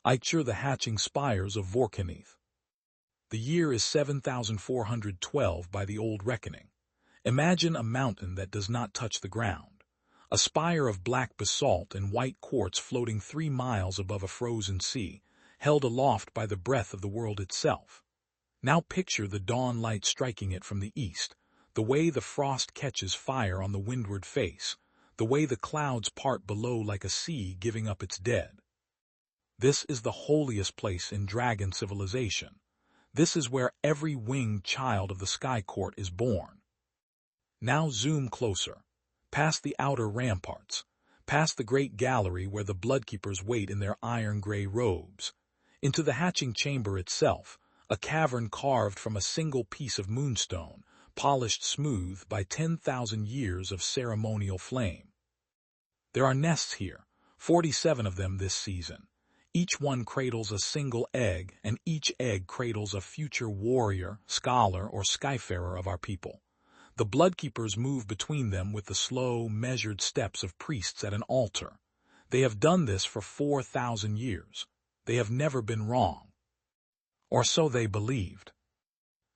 Eicher the hatching spires of Vorkenith. The year is 7412 by the old reckoning. Imagine a mountain that does not touch the ground. A spire of black basalt and white quartz floating 3 miles above a frozen sea, held aloft by the breath of the world itself. Now picture the dawn light striking it from the east, the way the frost catches fire on the windward face, the way the clouds part below like a sea giving up its dead. This is the holiest place in dragon civilization. This is where every winged child of the Sky Court is born. Now zoom closer, past the outer ramparts, past the great gallery where the bloodkeepers wait in their iron-gray robes, into the hatching chamber itself, a cavern carved from a single piece of moonstone, polished smooth by 10,000 years of ceremonial flame. There are nests here, 47 of them this season. Each one cradles a single egg, and each egg cradles a future warrior, scholar, or skyfarer of our people. The bloodkeepers move between them with the slow, measured steps of priests at an altar. They have done this for 4,000 years. They have never been wrong. Or so they believed.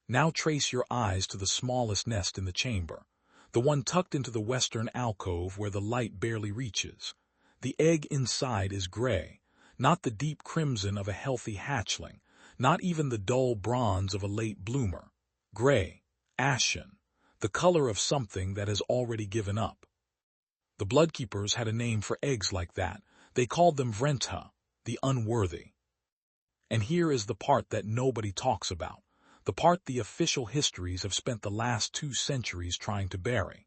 Now trace your eyes to the smallest nest in the chamber, the one tucked into the western alcove where the light barely reaches. The egg inside is gray, not the deep crimson of a healthy hatchling, not even the dull bronze of a late bloomer. Gray, ashen, the color of something that has already given up. The bloodkeepers had a name for eggs like that. They called them Vrentha, the unworthy. And here is the part that nobody talks about, the part the official histories have spent the last 2 centuries trying to bury.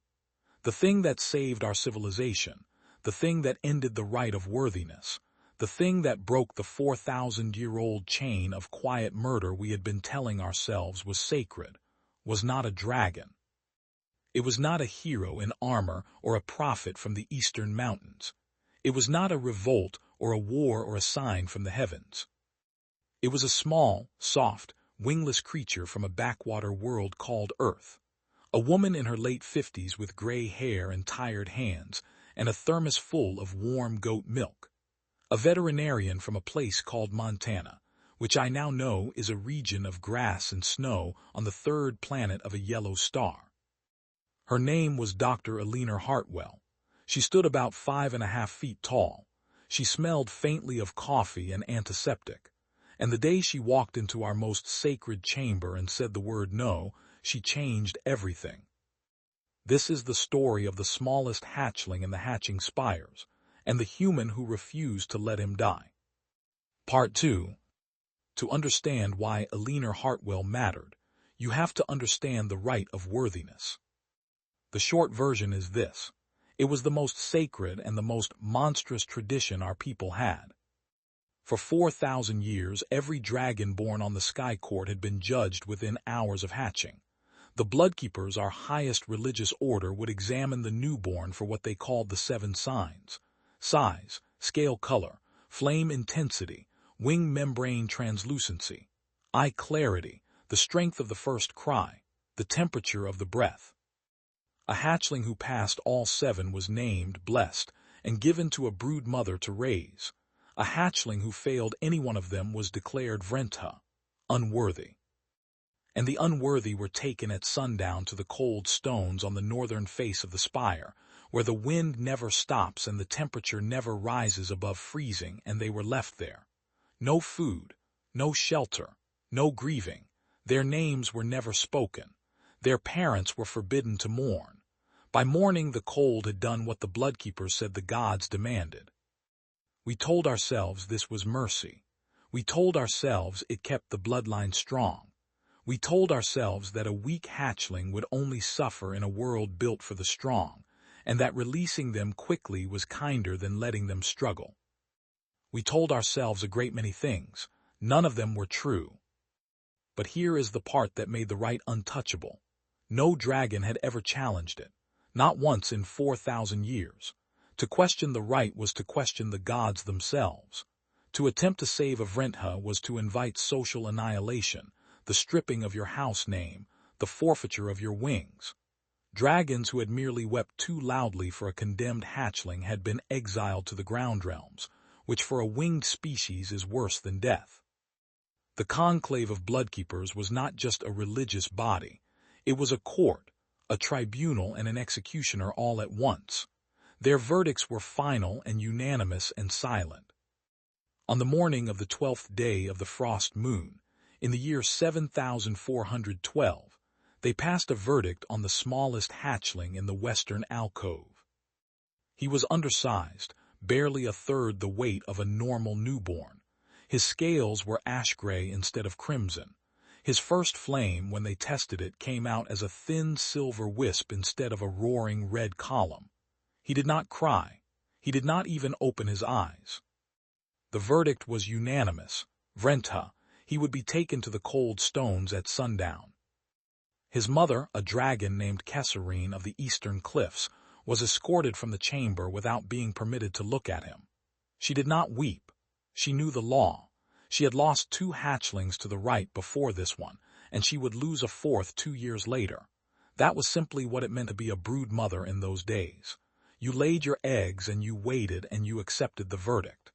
The thing that saved our civilization, the thing that ended the right of worthiness, the thing that broke the 4,000-year-old chain of quiet murder we had been telling ourselves was sacred, was not a dragon. It was not a hero in armor or a prophet from the eastern mountains. It was not a revolt or a war or a sign from the heavens. It was a small, soft, wingless creature from a backwater world called Earth. A woman in her late 50s with gray hair and tired hands, and a thermos full of warm goat milk. A veterinarian from a place called Montana, which I now know is a region of grass and snow on the 3rd planet of a yellow star. Her name was Dr. Eleanor Hartwell. She stood about 5.5 feet tall. She smelled faintly of coffee and antiseptic. And the day she walked into our most sacred chamber and said the word no, she changed everything. This is the story of the smallest hatchling in the hatching spires, and the human who refused to let him die. Part 2. To understand why Eleanor Hartwell mattered, you have to understand the right of worthiness. The short version is this. It was the most sacred and the most monstrous tradition our people had. For 4,000 years, every dragon born on the Sky Court had been judged within hours of hatching. The bloodkeepers, our highest religious order, would examine the newborn for what they called the 7 signs: size, scale color, flame intensity, wing membrane translucency, eye clarity, the strength of the first cry, the temperature of the breath. A hatchling who passed all 7 was named, blessed, and given to a brood mother to raise. A hatchling who failed any one of them was declared Vrentha, unworthy. And the unworthy were taken at sundown to the cold stones on the northern face of the spire, where the wind never stops and the temperature never rises above freezing, and they were left there. No food, no shelter, no grieving. Their names were never spoken. Their parents were forbidden to mourn. By morning the cold had done what the bloodkeepers said the gods demanded. We told ourselves this was mercy. We told ourselves it kept the bloodline strong. We told ourselves that a weak hatchling would only suffer in a world built for the strong, and that releasing them quickly was kinder than letting them struggle. We told ourselves a great many things. None of them were true. But here is the part that made the right untouchable. No dragon had ever challenged it, not once in 4,000 years. To question the right was to question the gods themselves. To attempt to save a Vrentha was to invite social annihilation, the stripping of your house name, the forfeiture of your wings. Dragons who had merely wept too loudly for a condemned hatchling had been exiled to the ground realms, which for a winged species is worse than death. The conclave of bloodkeepers was not just a religious body. It was a court, a tribunal, and an executioner all at once. Their verdicts were final and unanimous and silent. On the morning of the 12th day of the frost moon, in the year 7412, they passed a verdict on the smallest hatchling in the western alcove. He was undersized, barely a third the weight of a normal newborn. His scales were ash-gray instead of crimson. His first flame, when they tested it, came out as a thin silver wisp instead of a roaring red column. He did not cry. He did not even open his eyes. The verdict was unanimous. Vrenta, he would be taken to the cold stones at sundown. His mother, a dragon named Kesserine of the eastern cliffs, was escorted from the chamber without being permitted to look at him. She did not weep. She knew the law. She had lost 2 hatchlings to the right before this one, and she would lose a 4th 2 years later. That was simply what it meant to be a brood mother in those days. You laid your eggs and you waited and you accepted the verdict.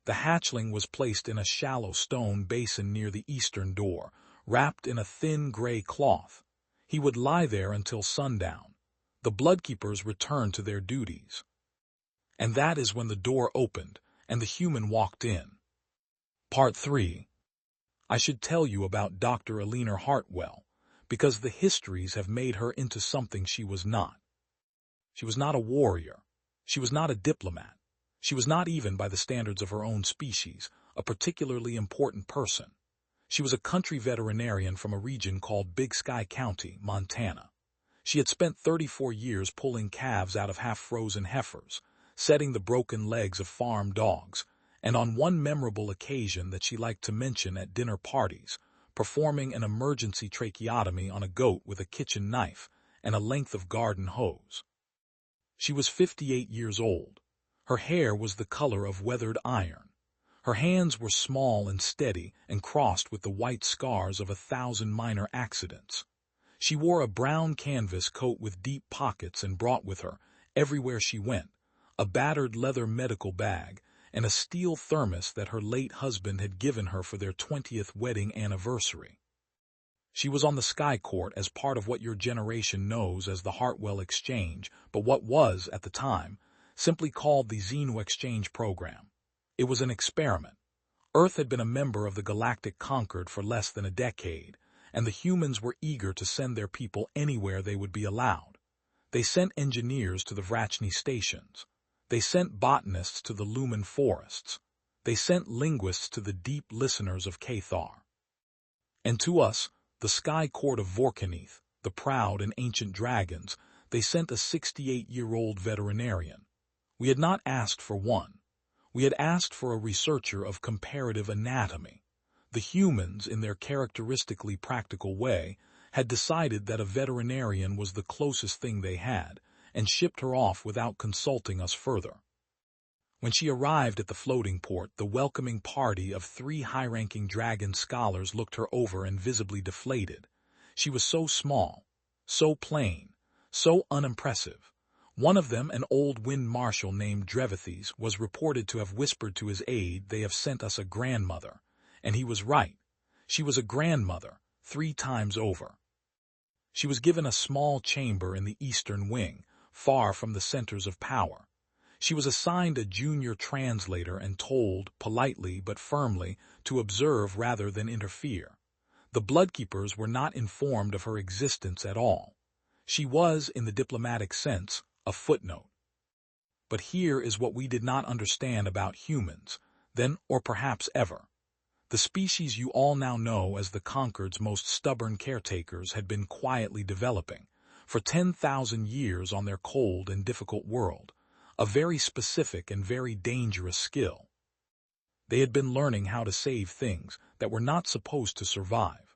The hatchling was placed in a shallow stone basin near the eastern door, wrapped in a thin gray cloth. He would lie there until sundown. The bloodkeepers returned to their duties. And that is when the door opened and the human walked in. Part 3. I should tell you about Dr. Eleanor Hartwell, because the histories have made her into something she was not. She was not a warrior. She was not a diplomat. She was not even, by the standards of her own species, a particularly important person. She was a country veterinarian from a region called Big Sky County, Montana. She had spent 34 years pulling calves out of half-frozen heifers, setting the broken legs of farm dogs, and on one memorable occasion that she liked to mention at dinner parties, performing an emergency tracheotomy on a goat with a kitchen knife and a length of garden hose. She was 58 years old. Her hair was the color of weathered iron. Her hands were small and steady and crossed with the white scars of 1,000 minor accidents. She wore a brown canvas coat with deep pockets and brought with her, everywhere she went, a battered leather medical bag, and a steel thermos that her late husband had given her for their 20th wedding anniversary. She was on the Sky Court as part of what your generation knows as the Hartwell Exchange, but what was, at the time, simply called the Xenu Exchange Program. It was an experiment. Earth had been a member of the Galactic Concord for less than a decade, and the humans were eager to send their people anywhere they would be allowed. They sent engineers to the Vrachny stations. They sent botanists to the Lumen forests. They sent linguists to the deep listeners of Cathar. And to us, the Sky Court of Vorkanith, the proud and ancient dragons, they sent a 68-year-old veterinarian. We had not asked for one. We had asked for a researcher of comparative anatomy. The humans, in their characteristically practical way, had decided that a veterinarian was the closest thing they had, and shipped her off without consulting us further. When she arrived at the floating port, the welcoming party of 3 high-ranking dragon scholars looked her over and visibly deflated. She was so small, so plain, so unimpressive. One of them, an old wind marshal named Drevithes, was reported to have whispered to his aide, "They have sent us a grandmother." And he was right. She was a grandmother, 3 times over. She was given a small chamber in the eastern wing, far from the centers of power. She was assigned a junior translator and told, politely but firmly, to observe rather than interfere. The bloodkeepers were not informed of her existence at all. She was, in the diplomatic sense, a footnote. But here is what we did not understand about humans, then or perhaps ever. The species you all now know as the Concord's most stubborn caretakers had been quietly developing, for 10,000 years on their cold and difficult world, a very specific and very dangerous skill. They had been learning how to save things that were not supposed to survive.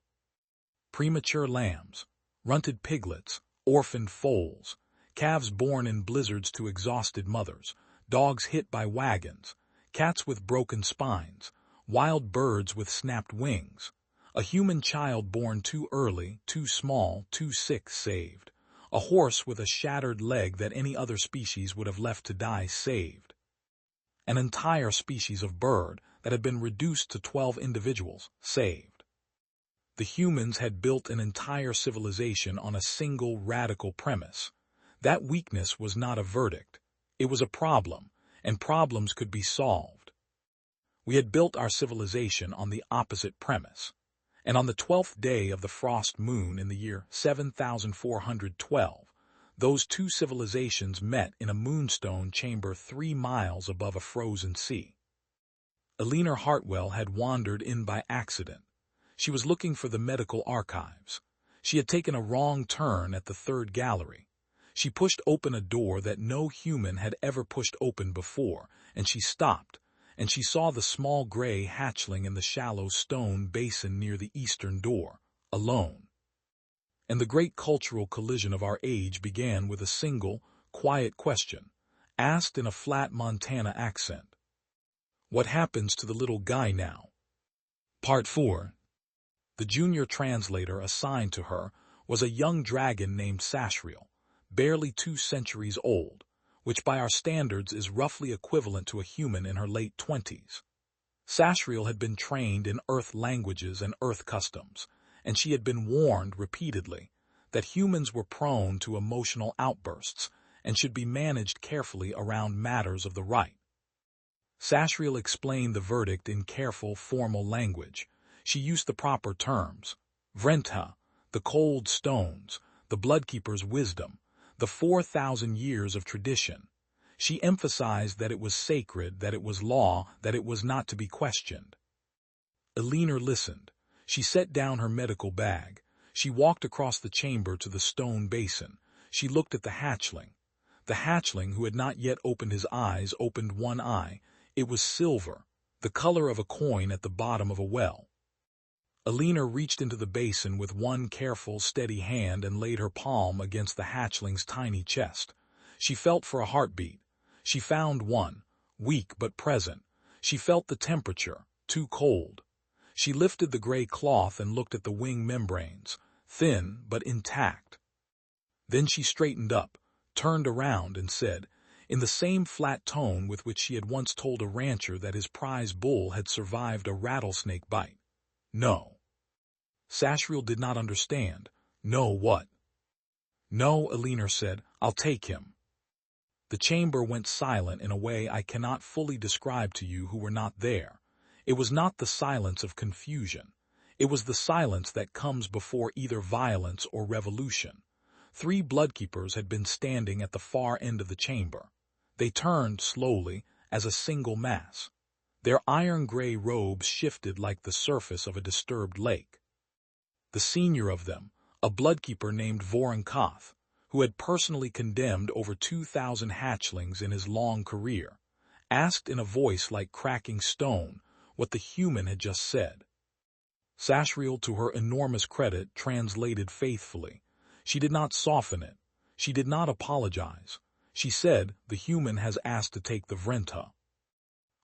Premature lambs, runted piglets, orphaned foals, calves born in blizzards to exhausted mothers, dogs hit by wagons, cats with broken spines, wild birds with snapped wings, a human child born too early, too small, too sick saved, a horse with a shattered leg that any other species would have left to die saved. an entire species of bird that had been reduced to 12 individuals saved. The humans had built an entire civilization on a single radical premise. That weakness was not a verdict. It was a problem, and problems could be solved. We had built our civilization on the opposite premise. And on the 12th day of the frost moon in the year 7412, those two civilizations met in a moonstone chamber 3 miles above a frozen sea. Eleanor Hartwell had wandered in by accident. She was looking for the medical archives. She had taken a wrong turn at the third gallery. She pushed open a door that no human had ever pushed open before, and she stopped, and she saw the small gray hatchling in the shallow stone basin near the eastern door, alone. And the great cultural collision of our age began with a single, quiet question, asked in a flat Montana accent. What happens to the little guy now? Part 4. The junior translator assigned to her was a young dragon named Sashriel, barely 2 centuries old, which by our standards is roughly equivalent to a human in her late 20s. Sashriel had been trained in Earth languages and Earth customs, and she had been warned repeatedly that humans were prone to emotional outbursts and should be managed carefully around matters of the right. Sashriel explained the verdict in careful, formal language. She used the proper terms: Vrenta, the cold stones, the bloodkeeper's wisdom, the 4,000 years of tradition. She emphasized that it was sacred, that it was law, that it was not to be questioned. Eleanor listened. She set down her medical bag. She walked across the chamber to the stone basin. She looked at the hatchling. The hatchling, who had not yet opened his eyes, opened one eye. It was silver, the color of a coin at the bottom of a well. Eleanor reached into the basin with one careful, steady hand and laid her palm against the hatchling's tiny chest. She felt for a heartbeat. She found one, weak but present. She felt the temperature, too cold. She lifted the gray cloth and looked at the wing membranes, thin but intact. Then she straightened up, turned around, and said, in the same flat tone with which she had once told a rancher that his prize bull had survived a rattlesnake bite, "No." Sashriel did not understand. No what? No, Eleanor said, I'll take him. The chamber went silent in a way I cannot fully describe to you who were not there. It was not the silence of confusion. It was the silence that comes before either violence or revolution. 3 bloodkeepers had been standing at the far end of the chamber. They turned slowly as a single mass. Their iron-gray robes shifted like the surface of a disturbed lake. The senior of them, a bloodkeeper named Voronkoth, who had personally condemned over 2,000 hatchlings in his long career, asked in a voice like cracking stone what the human had just said. Sashriel, to her enormous credit, translated faithfully. She did not soften it. She did not apologize. She said, the human has asked to take the Vrenta.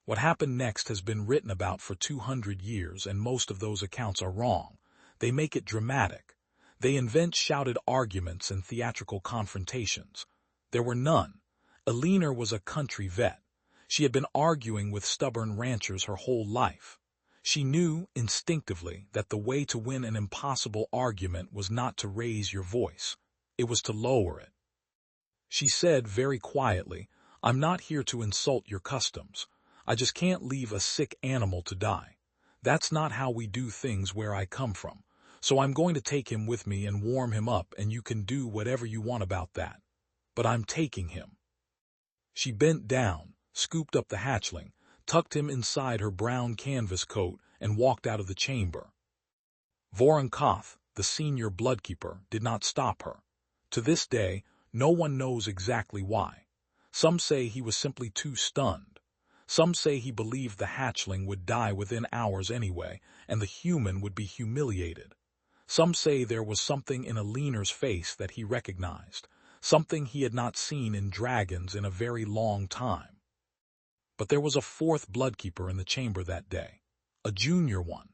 What happened next has been written about for 200 years, and most of those accounts are wrong. They make it dramatic. They invent shouted arguments and theatrical confrontations. There were none. Eleanor was a country vet. She had been arguing with stubborn ranchers her whole life. She knew, instinctively, that the way to win an impossible argument was not to raise your voice. It was to lower it. She said very quietly, I'm not here to insult your customs. I just can't leave a sick animal to die. That's not how we do things where I come from. So I'm going to take him with me and warm him up, and you can do whatever you want about that. But I'm taking him. She bent down, scooped up the hatchling, tucked him inside her brown canvas coat, and walked out of the chamber. Voronkoth, the senior bloodkeeper, did not stop her. To this day, no one knows exactly why. Some say he was simply too stunned. Some say he believed the hatchling would die within hours anyway, and the human would be humiliated. Some say there was something in Eleanor's face that he recognized, something he had not seen in dragons in a very long time. But there was a 4th bloodkeeper in the chamber that day, a junior one,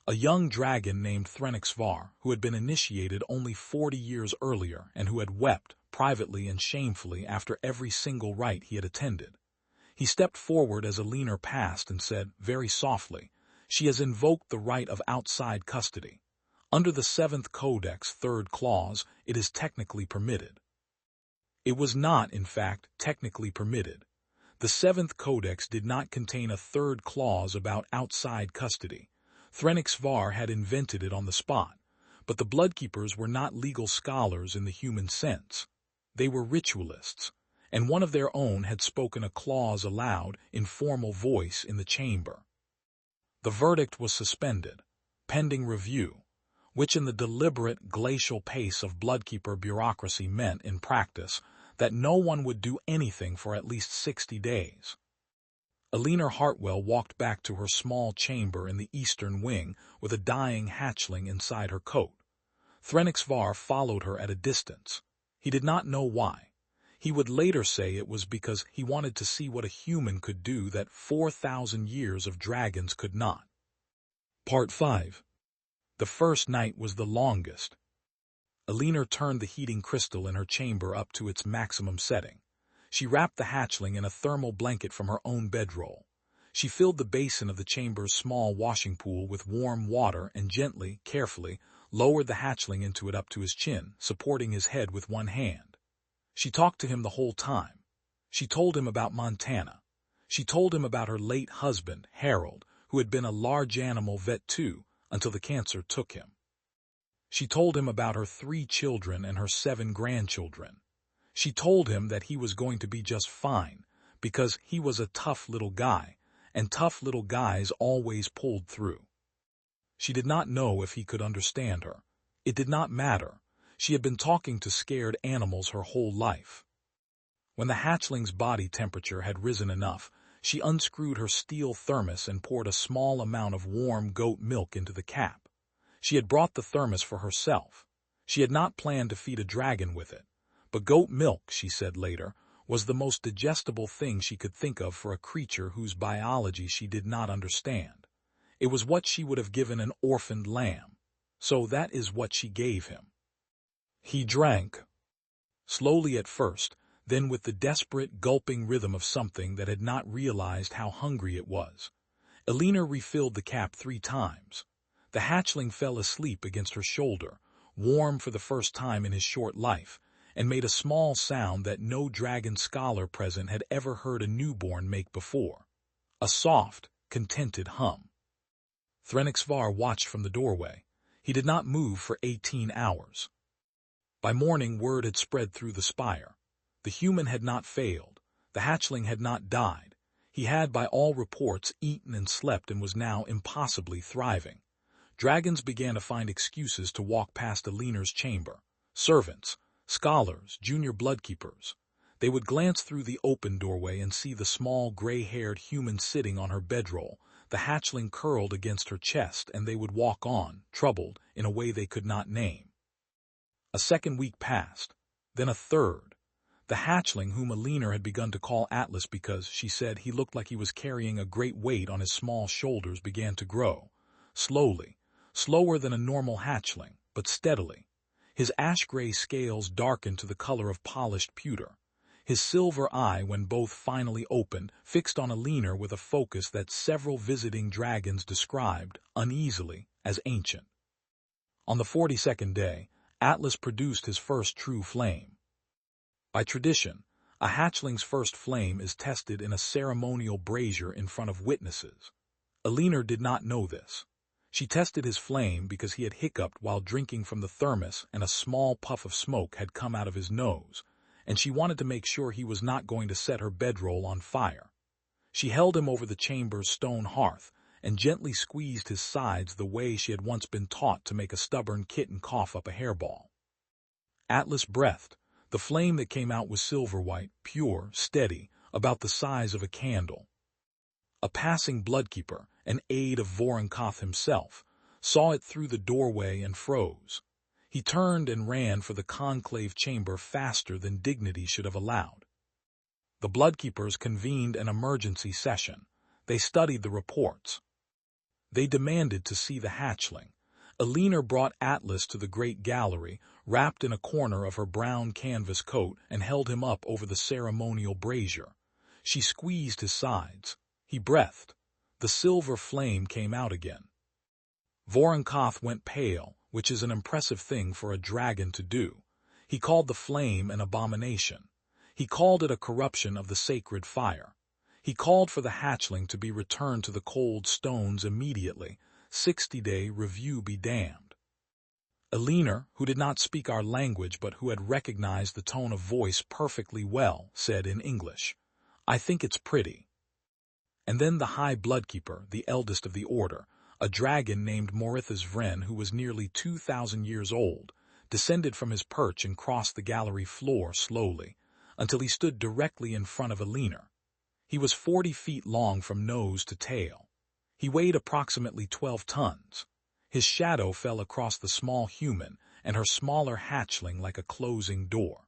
a young dragon named Threnixvar, who had been initiated only 40 years earlier and who had wept, privately and shamefully, after every single rite he had attended. He stepped forward as Alina passed and said, very softly, "She has invoked the right of outside custody. Under the 7th Codex, 3rd clause, it is technically permitted." It was not, in fact, technically permitted. The 7th Codex did not contain a 3rd clause about outside custody. Threnixvar had invented it on the spot, but the Bloodkeepers were not legal scholars in the human sense. They were ritualists, and one of their own had spoken a clause aloud in formal voice in the chamber. The verdict was suspended, pending review, which in the deliberate, glacial pace of Bloodkeeper bureaucracy meant, in practice, that no one would do anything for at least 60 days. Alina Hartwell walked back to her small chamber in the eastern wing with a dying hatchling inside her coat. Threnixvar followed her at a distance. He did not know why. He would later say it was because he wanted to see what a human could do that 4,000 years of dragons could not. Part 5. The first night was the longest. Alina turned the heating crystal in her chamber up to its maximum setting. She wrapped the hatchling in a thermal blanket from her own bedroll. She filled the basin of the chamber's small washing pool with warm water and gently, carefully, lowered the hatchling into it up to his chin, supporting his head with one hand. She talked to him the whole time. She told him about Montana. She told him about her late husband, Harold, who had been a large animal vet too, until the cancer took him. She told him about her 3 children and her 7 grandchildren. She told him that he was going to be just fine, because he was a tough little guy, and tough little guys always pulled through. She did not know if he could understand her. It did not matter. She had been talking to scared animals her whole life. When the hatchling's body temperature had risen enough, she unscrewed her steel thermos and poured a small amount of warm goat milk into the cap. She had brought the thermos for herself. She had not planned to feed a dragon with it. But goat milk, she said later, was the most digestible thing she could think of for a creature whose biology she did not understand. It was what she would have given an orphaned lamb. So that is what she gave him. He drank. Slowly at first, then with the desperate, gulping rhythm of something that had not realized how hungry it was. Alina refilled the cap 3 times. The hatchling fell asleep against her shoulder, warm for the first time in his short life, and made a small sound that no dragon scholar present had ever heard a newborn make before. A soft, contented hum. Threnixvar watched from the doorway. He did not move for 18 hours. By morning, word had spread through the spire. The human had not failed. The hatchling had not died. He had, by all reports, eaten and slept and was now impossibly thriving. Dragons began to find excuses to walk past Alina's chamber. Servants, scholars, junior bloodkeepers. They would glance through the open doorway and see the small, gray-haired human sitting on her bedroll, the hatchling curled against her chest, and they would walk on, troubled, in a way they could not name. A second week passed, then a third. The hatchling, whom Alina had begun to call Atlas because, she said, he looked like he was carrying a great weight on his small shoulders, began to grow. Slowly, slower than a normal hatchling, but steadily. His ash-gray scales darkened to the color of polished pewter. His silver eye, when both finally opened, fixed on Alina with a focus that several visiting dragons described, uneasily, as ancient. On the 42nd day, Atlas produced his first true flame. By tradition, a hatchling's first flame is tested in a ceremonial brazier in front of witnesses. Alina did not know this. She tested his flame because he had hiccuped while drinking from the thermos and a small puff of smoke had come out of his nose, and she wanted to make sure he was not going to set her bedroll on fire. She held him over the chamber's stone hearth and gently squeezed his sides the way she had once been taught to make a stubborn kitten cough up a hairball. Atlas breathed. The flame that came out was silver-white, pure, steady, about the size of a candle. A passing bloodkeeper, an aide of Vorincott himself, saw it through the doorway and froze. He turned and ran for the conclave chamber faster than dignity should have allowed. The bloodkeepers convened an emergency session. They studied the reports. They demanded to see the hatchling. Alina brought Atlas to the great gallery, wrapped in a corner of her brown canvas coat, and held him up over the ceremonial brazier. She squeezed his sides. He breathed. The silver flame came out again. Voronkov went pale, which is an impressive thing for a dragon to do. He called the flame an abomination. He called it a corruption of the sacred fire. He called for the hatchling to be returned to the cold stones immediately. 60-day review be damned. Elinor, who did not speak our language but who had recognized the tone of voice perfectly well, said in English, "I think it's pretty." And then the High Bloodkeeper, the eldest of the order, a dragon named Morithas Vren, who was nearly 2,000 years old, descended from his perch and crossed the gallery floor slowly, until he stood directly in front of Elinor. He was 40 feet long from nose to tail. He weighed approximately 12 tons. His shadow fell across the small human and her smaller hatchling like a closing door.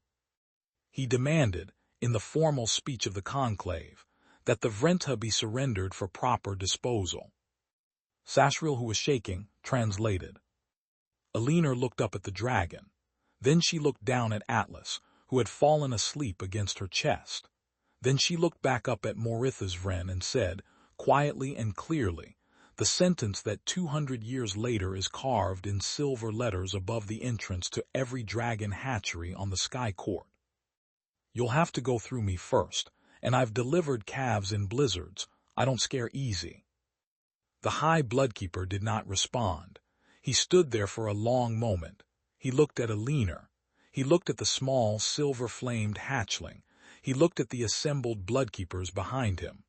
He demanded, in the formal speech of the conclave, that the Vrenta be surrendered for proper disposal. Sasriel, who was shaking, translated. Elinor looked up at the dragon. Then she looked down at Atlas, who had fallen asleep against her chest. Then she looked back up at Morithas Vren and said, quietly and clearly, the sentence that 200 years later is carved in silver letters above the entrance to every dragon hatchery on the Sky Court. You'll have to go through me first, and I've delivered calves in blizzards. I don't scare easy. The High Bloodkeeper did not respond. He stood there for a long moment. He looked at Elinor. He looked at the small, silver-flamed hatchling. He looked at the assembled bloodkeepers behind him.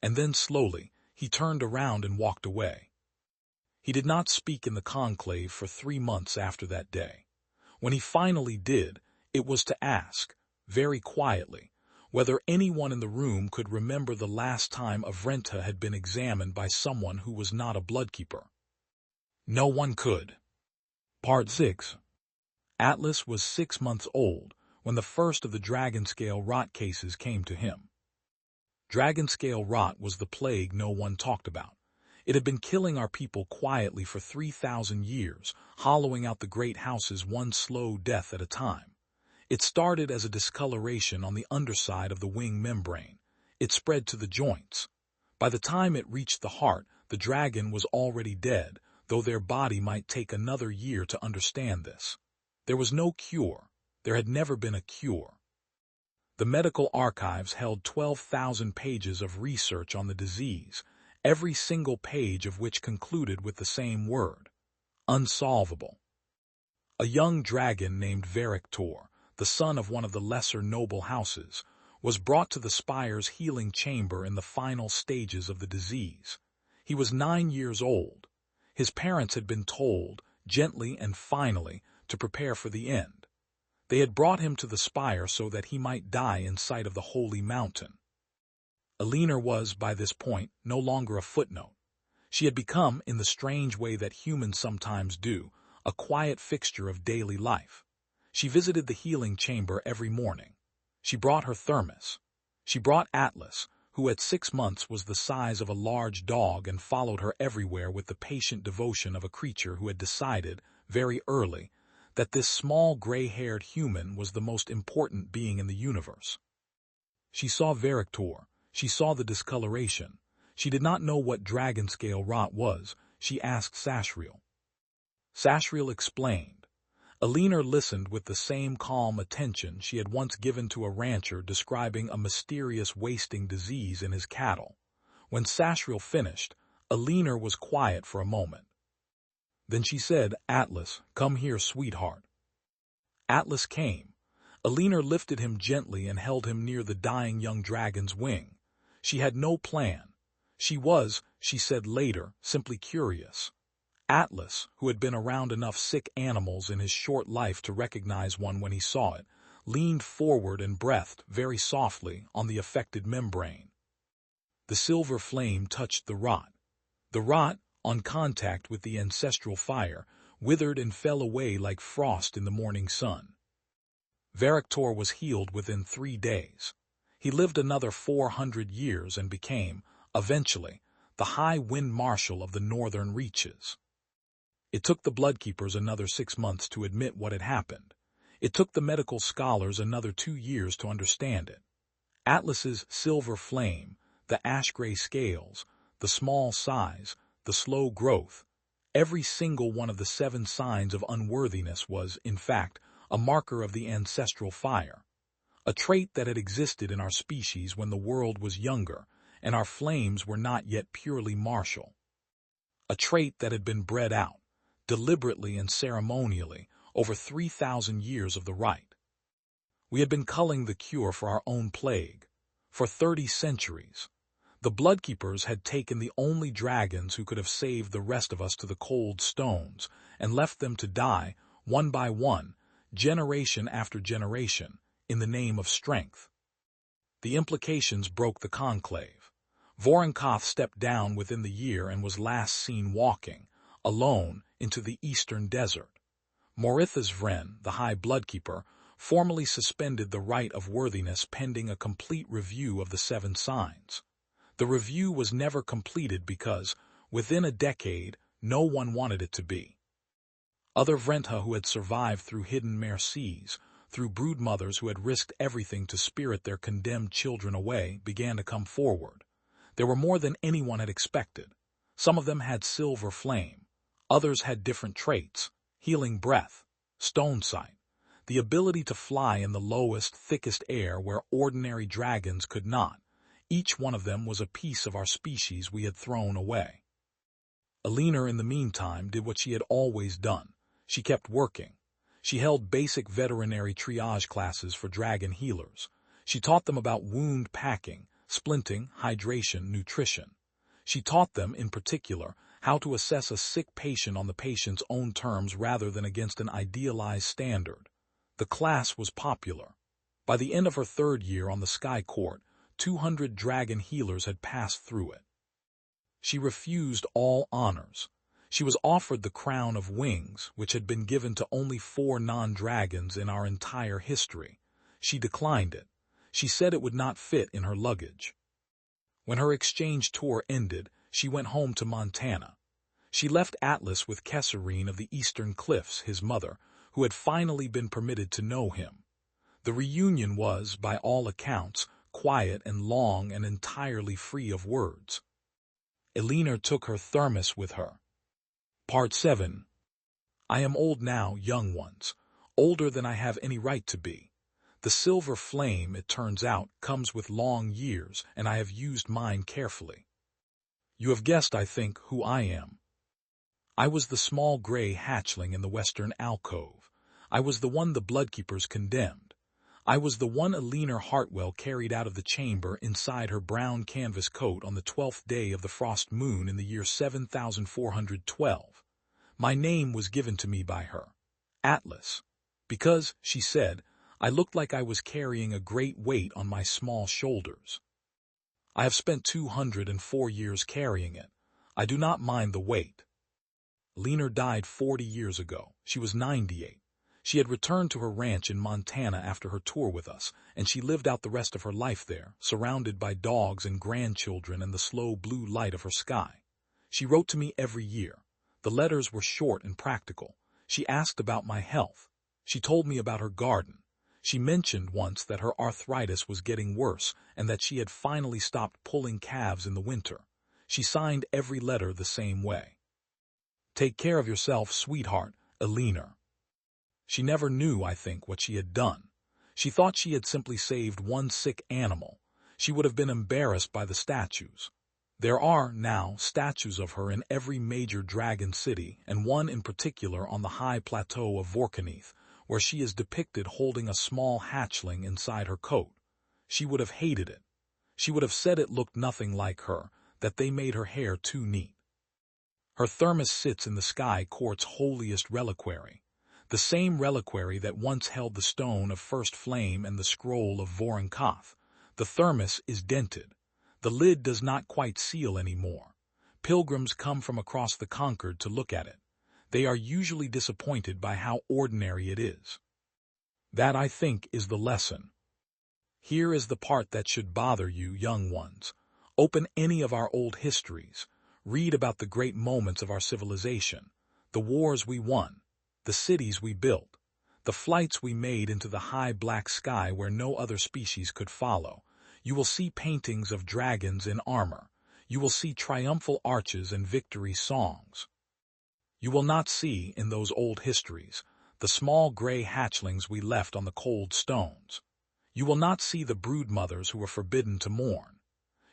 And then slowly, he turned around and walked away. He did not speak in the conclave for 3 months after that day. When he finally did, it was to ask, very quietly, whether anyone in the room could remember the last time a Vrenta had been examined by someone who was not a bloodkeeper. No one could. Part 6. Atlas was 6 months old when the first of the dragon-scale rot cases came to him. Dragon-scale rot was the plague no one talked about. It had been killing our people quietly for 3,000 years, hollowing out the great houses one slow death at a time. It started as a discoloration on the underside of the wing membrane. It spread to the joints. By the time it reached the heart, the dragon was already dead, though their body might take another year to understand this. There was no cure. There had never been a cure. The medical archives held 12,000 pages of research on the disease, every single page of which concluded with the same word: unsolvable. A young dragon named Verektor, the son of one of the lesser noble houses, was brought to the spire's healing chamber in the final stages of the disease. He was 9 years old. His parents had been told, gently and finally, to prepare for the end. They had brought him to the spire so that he might die in sight of the holy mountain. Elinor was, by this point, no longer a footnote. She had become, in the strange way that humans sometimes do, a quiet fixture of daily life. She visited the healing chamber every morning. She brought her thermos. She brought Atlas, who at 6 months was the size of a large dog and followed her everywhere with the patient devotion of a creature who had decided, very early, that this small gray-haired human was the most important being in the universe. She saw Verektor. She saw the discoloration. She did not know what dragon-scale rot was. She asked Sasriel. Sasriel explained. Elinor listened with the same calm attention she had once given to a rancher describing a mysterious wasting disease in his cattle. When Sasriel finished, Elinor was quiet for a moment. Then she said, "Atlas, come here, sweetheart." Atlas came. Elinor lifted him gently and held him near the dying young dragon's wing. She had no plan. She was, she said later, simply curious. Atlas, who had been around enough sick animals in his short life to recognize one when he saw it, leaned forward and breathed very softly on the affected membrane. The silver flame touched the rot. The rot, on contact with the ancestral fire, withered and fell away like frost in the morning sun. Verektor was healed within 3 days. He lived another 400 years and became, eventually, the High Wind Marshal of the northern reaches. It took the bloodkeepers another 6 months to admit what had happened. It took the medical scholars another 2 years to understand it. Atlas's silver flame, the ash-gray scales, the small size, the slow growth, every single one of the 7 signs of unworthiness was, in fact, a marker of the ancestral fire, a trait that had existed in our species when the world was younger and our flames were not yet purely martial, a trait that had been bred out, deliberately and ceremonially, over 3,000 years of the rite. We had been culling the cure for our own plague. For 30 centuries, the Bloodkeepers had taken the only dragons who could have saved the rest of us to the cold stones and left them to die, one by one, generation after generation, in the name of strength. The implications broke the conclave. Vorincott stepped down within the year and was last seen walking, alone, into the eastern desert. Morithas Vren, the High Bloodkeeper, formally suspended the right of worthiness pending a complete review of the 7 signs. The review was never completed because, within a decade, no one wanted it to be. Other Vrenta who had survived through hidden mercies, through broodmothers who had risked everything to spirit their condemned children away, began to come forward. There were more than anyone had expected. Some of them had silver flame. Others had different traits: healing breath, stone sight, the ability to fly in the lowest, thickest air where ordinary dragons could not. Each one of them was a piece of our species we had thrown away. Alina, in the meantime, did what she had always done. She kept working. She held basic veterinary triage classes for dragon healers. She taught them about wound packing, splinting, hydration, nutrition. She taught them, in particular, how to assess a sick patient on the patient's own terms rather than against an idealized standard. The class was popular. By the end of her 3rd year on the Sky Court, 200 dragon healers had passed through it. She refused all honors. She was offered the crown of wings, which had been given to only 4 non-dragons in our entire history. She declined it. She said it would not fit in her luggage. When her exchange tour ended, she went home to Montana. She left Atlas with Kesserine of the Eastern Cliffs, his mother, who had finally been permitted to know him. The reunion was, by all accounts, quiet and long and entirely free of words. Alina took her thermos with her. Part 7. I am old now, young ones, older than I have any right to be. The silver flame, it turns out, comes with long years, and I have used mine carefully. You have guessed, I think, who I am. I was the small gray hatchling in the western alcove. I was the one the Bloodkeepers condemned. I was the one Alina Hartwell carried out of the chamber inside her brown canvas coat on the 12th day of the frost moon in the year 7412. My name was given to me by her, Atlas, because, she said, I looked like I was carrying a great weight on my small shoulders. I have spent 204 years carrying it. I do not mind the weight. Alina died 40 years ago. She was 98. She had returned to her ranch in Montana after her tour with us, and she lived out the rest of her life there, surrounded by dogs and grandchildren and the slow blue light of her sky. She wrote to me every year. The letters were short and practical. She asked about my health. She told me about her garden. She mentioned once that her arthritis was getting worse and that she had finally stopped pulling calves in the winter. She signed every letter the same way. Take care of yourself, sweetheart, Alina. She never knew, I think, what she had done. She thought she had simply saved one sick animal. She would have been embarrassed by the statues. There are, now, statues of her in every major dragon city, and one in particular on the high plateau of Vorkaneeth, where she is depicted holding a small hatchling inside her coat. She would have hated it. She would have said it looked nothing like her, that they made her hair too neat. Her thermos sits in the Sky Court's holiest reliquary, the same reliquary that once held the stone of first flame and the scroll of Vorincott. The thermos is dented. The lid does not quite seal anymore. Pilgrims come from across the Concord to look at it. They are usually disappointed by how ordinary it is. That, I think, is the lesson. Here is the part that should bother you, young ones. Open any of our old histories. Read about the great moments of our civilization, the wars we won, the cities we built, the flights we made into the high black sky where no other species could follow. You will see paintings of dragons in armor. You will see triumphal arches and victory songs. You will not see, in those old histories, the small gray hatchlings we left on the cold stones. You will not see the broodmothers who were forbidden to mourn.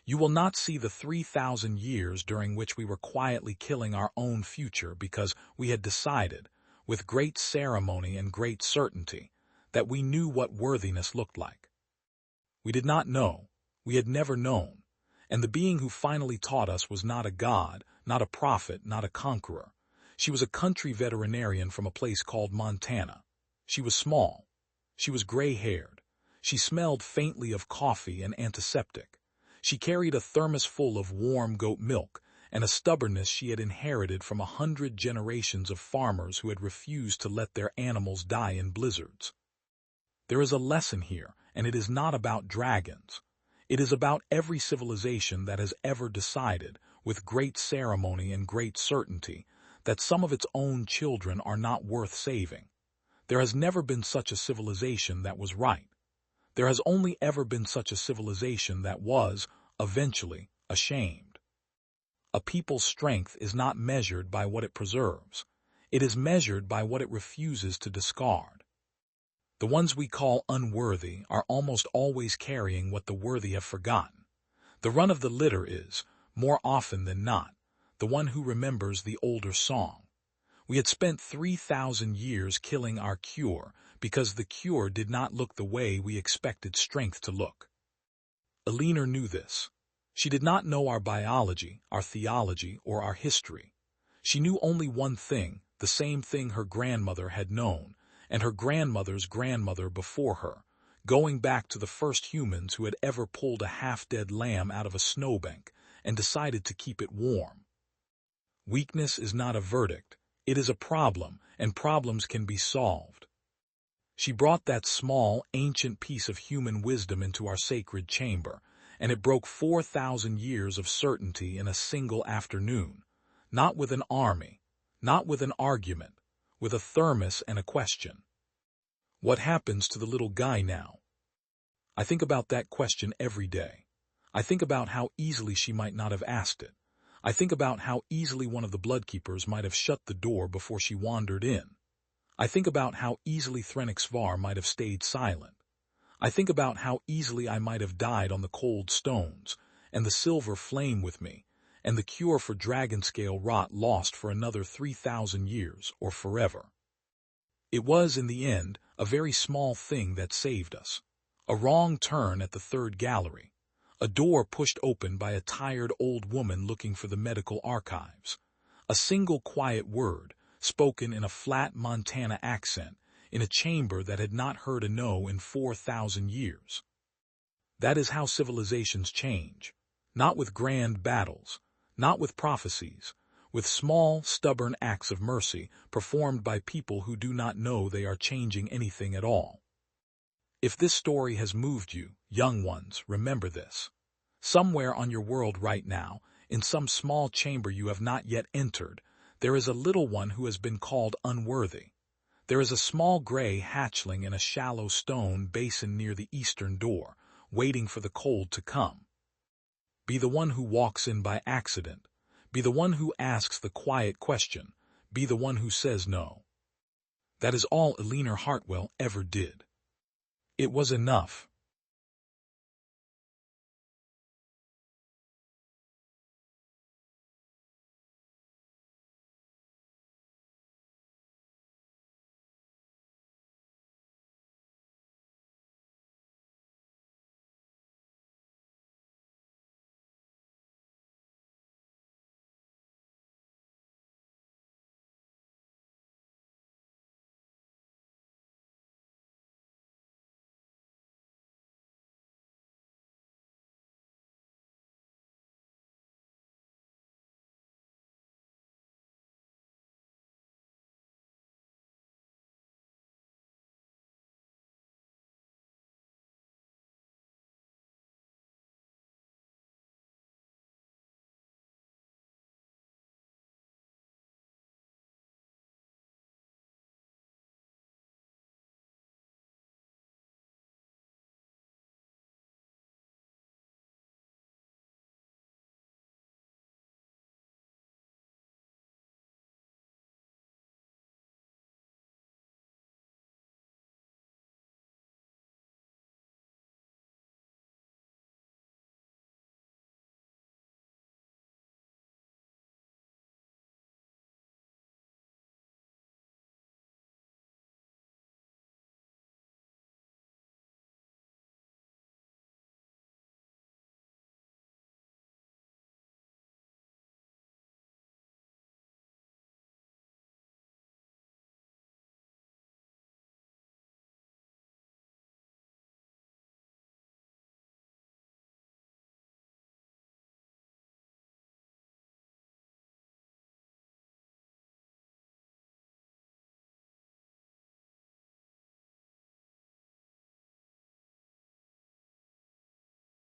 You will not see the 3,000 years during which we were quietly killing our own future because we had decided, with great ceremony and great certainty, that we knew what worthiness looked like. We did not know, we had never known, and the being who finally taught us was not a god, not a prophet, not a conqueror. She was a country veterinarian from a place called Montana. She was small. She was gray-haired. She smelled faintly of coffee and antiseptic. She carried a thermos full of warm goat milk and a stubbornness she had inherited from 100 generations of farmers who had refused to let their animals die in blizzards. There is a lesson here, and it is not about dragons. It is about every civilization that has ever decided, with great ceremony and great certainty, that some of its own children are not worth saving. There has never been such a civilization that was right. There has only ever been such a civilization that was, eventually, ashamed. A people's strength is not measured by what it preserves. It is measured by what it refuses to discard. The ones we call unworthy are almost always carrying what the worthy have forgotten. The run of the litter is, more often than not, the one who remembers the older song. We had spent 3,000 years killing our cure because the cure did not look the way we expected strength to look. Elinor knew this. She did not know our biology, our theology, or our history. She knew only one thing, the same thing her grandmother had known, and her grandmother's grandmother before her, going back to the first humans who had ever pulled a half-dead lamb out of a snowbank and decided to keep it warm. Weakness is not a verdict. It is a problem, and problems can be solved. She brought that small, ancient piece of human wisdom into our sacred chamber, and it broke 4,000 years of certainty in a single afternoon, not with an army, not with an argument, with a thermos and a question. What happens to the little guy now? I think about that question every day. I think about how easily she might not have asked it. I think about how easily one of the bloodkeepers might have shut the door before she wandered in. I think about how easily Threnixvar might have stayed silent. I think about how easily I might have died on the cold stones, and the silver flame with me, and the cure for dragon-scale rot lost for another 3,000 years or forever. It was, in the end, a very small thing that saved us. A wrong turn at the third gallery. A door pushed open by a tired old woman looking for the medical archives. A single quiet word, spoken in a flat Montana accent, in a chamber that had not heard a no in 4,000 years. That is how civilizations change. Not with grand battles, not with prophecies, with small, stubborn acts of mercy performed by people who do not know they are changing anything at all. If this story has moved you, young ones, remember this. Somewhere on your world right now, in some small chamber you have not yet entered, there is a little one who has been called unworthy. There is a small gray hatchling in a shallow stone basin near the eastern door, waiting for the cold to come. Be the one who walks in by accident. Be the one who asks the quiet question. Be the one who says no. That is all Elinor Hartwell ever did. It was enough.